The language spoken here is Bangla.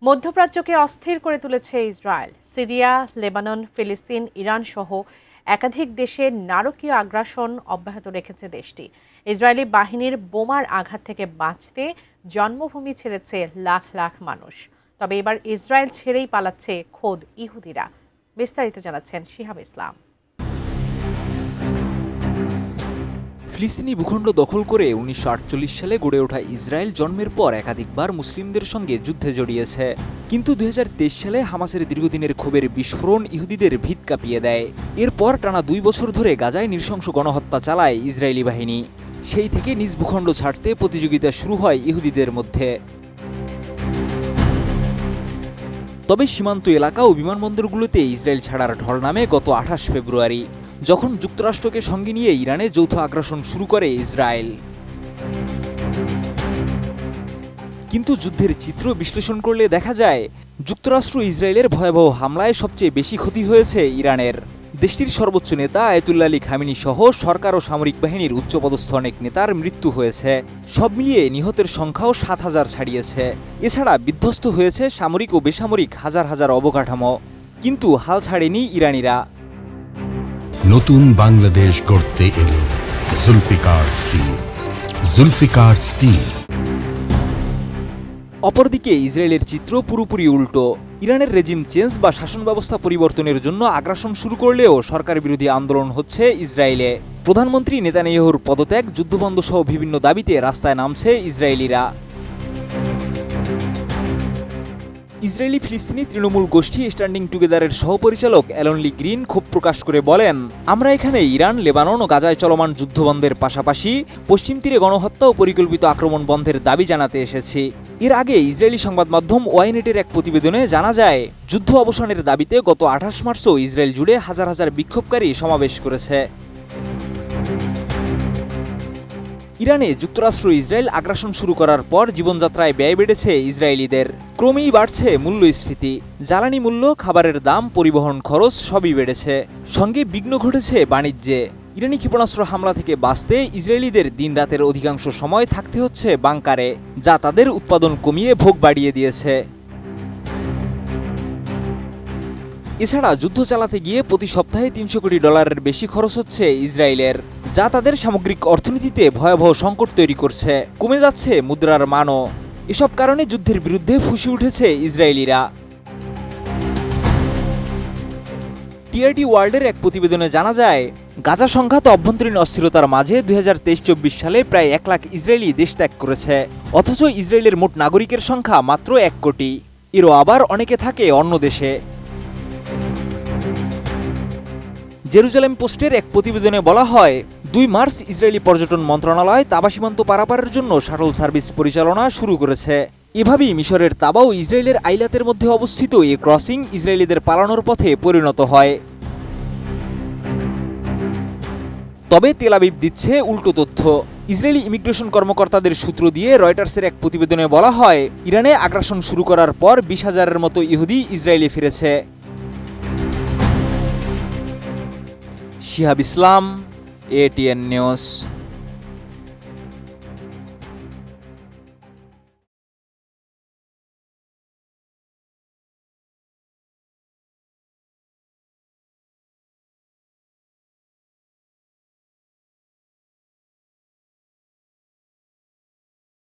মধ্যপ্রাচ্যকে অস্থির করে তুলেছে ইসরায়েল। সিরিয়া, লেবানন, ফিলিস্তিন, ইরান সহ একাধিক দেশে নারকীয় আগ্রাসন অব্যাহত রেখেছে দেশটি। ইসরায়েলি বাহিনীর বোমার আঘাত থেকে বাঁচতে জন্মভূমি ছেড়েছে লাখ লাখ মানুষ। তবে এবার ইসরায়েল ছেড়েই পালাচ্ছে খোদ ইহুদিরা। বিস্তারিত জানাচ্ছেন শিহাব ইসলাম। ফিলিস্তিনি ভূখণ্ড দখল করে ১৯৪৮ সালে গড়ে ওঠা ইসরায়েল জন্মের পর একাধিকবার মুসলিমদের সঙ্গে যুদ্ধে জড়িয়েছে। কিন্তু ২০২৩ সালে হামাসের দীর্ঘদিনের ক্ষোভের বিস্ফোরণ ইহুদিদের ভিত কাঁপিয়ে দেয়। এরপর টানা ২ বছর ধরে গাজায় নৃশংস গণহত্যা চালায় ইসরায়েলি বাহিনী। সেই থেকে নিজ ভূখণ্ড ছাড়তে প্রতিযোগিতা শুরু হয় ইহুদিদের মধ্যে। তবে সীমান্ত এলাকা ও বিমানবন্দরগুলোতে ইসরায়েল ছাড়ার ঢল নামে গত ২৮ ফেব্রুয়ারি, যখন যুক্তরাষ্ট্রকে সঙ্গে নিয়ে ইরানে যৌথ আগ্রাসন শুরু করে ইসরায়েল। কিন্তু যুদ্ধের চিত্র বিশ্লেষণ করলে দেখা যায়, যুক্তরাষ্ট্র ইসরায়েলের ভয়াবহ হামলায় সবচেয়ে বেশি ক্ষতি হয়েছে ইরানের। দেশটির সর্বোচ্চ নেতা আয়াতুল্লাহ আলী খামেনি সহ সরকার ও সামরিক বাহিনীর উচ্চপদস্থ অনেক নেতার মৃত্যু হয়েছে। সব মিলিয়ে নিহতের সংখ্যাও ৭,০০০ ছাড়িয়েছে। এছাড়া বিধ্বস্ত হয়েছে সামরিক ও বেসামরিক হাজার হাজার অবকাঠামো। কিন্তু হাল ছাড়েনি ইরানিরা। নতুন বাংলাদেশ গড়তে এলো জুলফিকার স্টিল। জুলফিকার স্টিল। অপরদিকে ইসরায়েলের চিত্র পুরোপুরি উল্টো। ইরানের রেজিম চেঞ্জ বা শাসন ব্যবস্থা পরিবর্তনের জন্য আগ্রাসন শুরু করলেও সরকার বিরোধী আন্দোলন হচ্ছে ইসরায়েলে। প্রধানমন্ত্রী নেতানিয়াহুর পদত্যাগ, যুদ্ধবন্ধ সহ বিভিন্ন দাবিতে রাস্তায় নামছে ইসরায়েলিরা। ইসরায়েলি ফিলিস্তিনি তৃণমূল গোষ্ঠী স্ট্যান্ডিং টুগেদারের সহপরিচালক অ্যালন লি গ্রিন ক্ষোভ প্রকাশ করে বলেন, আমরা এখানে ইরান, লেবানন ও গাজায় চলমান যুদ্ধবন্ধের পাশাপাশি পশ্চিম তীরে গণহত্যা ও পরিকল্পিত আক্রমণ বন্ধের দাবি জানাতে এসেছি। এর আগে ইসরায়েলি সংবাদ মাধ্যম ওয়াইনেটের এক প্রতিবেদনে জানা যায়, যুদ্ধ অবসানের দাবিতে গত ২৮ মার্চও ইসরায়েল জুড়ে হাজার হাজার বিক্ষোভকারী সমাবেশ করেছে। ইরানে যুক্তরাষ্ট্র ইসরায়েল আগ্রাসন শুরু করার পর জীবনযাত্রায় ব্যয় বেড়েছে ইসরায়েলিদের। ক্রমেই বাড়ছে মূল্যস্ফীতি। জ্বালানি মূল্য, খাবারের দাম, পরিবহন খরচ সবই বেড়েছে। সঙ্গে বিঘ্ন ঘটেছে বাণিজ্যে। ইরানি ক্ষেপণাস্ত্র হামলা থেকে বাঁচতে ইসরায়েলিদের দিনরাতের অধিকাংশ সময় থাকতে হচ্ছে বাংকারে, যা তাদের উৎপাদন কমিয়ে ভোগ বাড়িয়ে দিয়েছে। এছাড়া যুদ্ধ চালাতে গিয়ে প্রতি সপ্তাহে $৩০০ কোটি বেশি খরচ হচ্ছে ইসরায়েলের, যা তাদের সামগ্রিক অর্থনীতিতে ভয়াবহ সংকট তৈরি করছে। কমে যাচ্ছে মুদ্রার মানও। এসব কারণে যুদ্ধের বিরুদ্ধে ফুঁসে উঠেছে ইসরায়েলিরা। টিআরটি ওয়ার্ল্ডের এক প্রতিবেদনে জানা যায়, গাজা সংঘাত অভ্যন্তরীণ অস্থিরতার মাঝে ২০২৩-২৪ সালে প্রায় ১ লাখ ইসরায়েলি দেশ ত্যাগ করেছে। অথচ ইসরায়েলের মোট নাগরিকের সংখ্যা মাত্র ১ কোটি। এরও আবার অনেকে থাকে অন্য দেশে। জেরুজালেম পোস্টের এক প্রতিবেদনে বলা হয়, ২ মার্চ ইসরায়েলি পর্যটন মন্ত্রণালয় তাবা সীমান্ত পারাপারের জন্য শাটল সার্ভিস পরিচালনা শুরু করেছে। এভাবেই মিশরের তাবা ও ইসরায়েলের আইলাতের মধ্যে অবস্থিত এই ক্রসিং ইসরায়েলিদের পালানোর পথে পরিণত হয়। তবে তেল আবিব দিচ্ছে উল্টো তথ্য। ইসরায়েলি ইমিগ্রেশন কর্মকর্তাদের সূত্র দিয়ে রয়টার্সের এক প্রতিবেদনে বলা হয়, ইরানে আগ্রাসন শুরু করার পর ২০,০০০-এর মতো ইহুদি ইসরায়েলে ফিরেছে। শিহাব ইসলাম, এটিএন নিউজ।